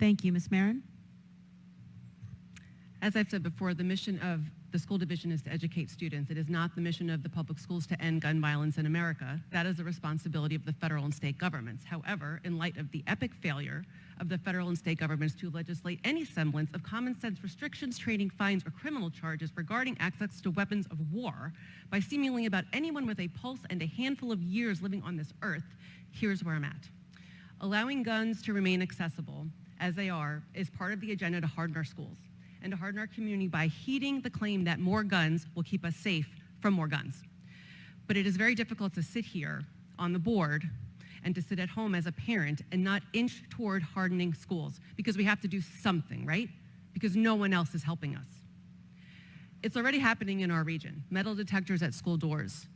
Thank you. Ms. Meren? As I've said before, the mission of the school division is to educate students. It is not the mission of the public schools to end gun violence in America. That is the responsibility of the federal and state governments. However, in light of the epic failure of the federal and state governments to legislate any semblance of common sense restrictions, training, fines, or criminal charges regarding access to weapons of war by seemingly about anyone with a pulse and a handful of years living on this earth, here's where I'm at. Allowing guns to remain accessible, as they are, is part of the agenda to harden our schools and to harden our community by heeding the claim that more guns will keep us safe from more guns. But it is very difficult to sit here on the board and to sit at home as a parent and not inch toward hardening schools, because we have to do something, right? Because no one else is helping us. It's already happening in our region, metal detectors at school doors.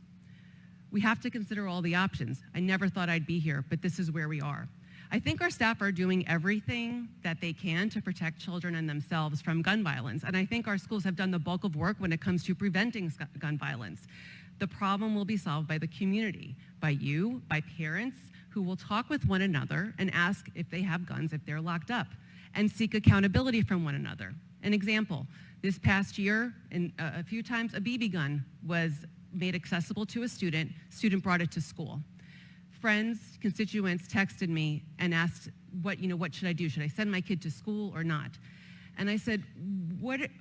We have to consider all the options. I never thought I'd be here, but this is where we are. I think our staff are doing everything that they can to protect children and themselves from gun violence, and I think our schools have done the bulk of work when it comes to preventing gun violence. The problem will be solved by the community, by you, by parents who will talk with one another and ask if they have guns, if they're locked up, and seek accountability from one another. An example, this past year, a few times, a BB gun was made accessible to a student brought it to school. Friends, constituents texted me and asked, what should I do? Should I send my kid to school or not? And I said,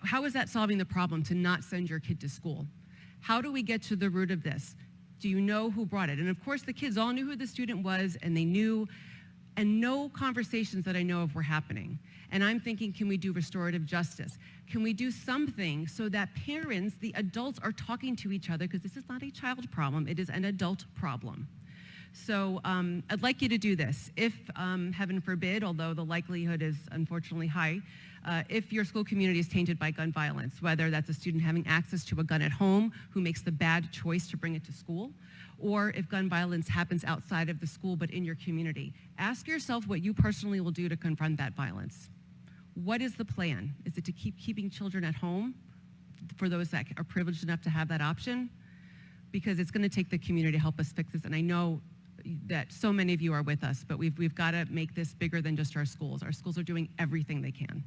how is that solving the problem to not send your kid to school? How do we get to the root of this? Do you know who brought it? And of course, the kids all knew who the student was, and they knew, and no conversations that I know of were happening. And I'm thinking, can we do restorative justice? Can we do something so that parents, the adults, are talking to each other? Because this is not a child problem, it is an adult problem. So I'd like you to do this. If, heaven forbid, although the likelihood is unfortunately high, if your school community is tainted by gun violence, whether that's a student having access to a gun at home who makes the bad choice to bring it to school, or if gun violence happens outside of the school but in your community, ask yourself what you personally will do to confront that violence. What is the plan? Is it to keep keeping children at home for those that are privileged enough to have that option? Because it's going to take the community to help us fix this, and I know that so many of you are with us, but we've got to make this bigger than just our schools. Our schools are doing everything they can.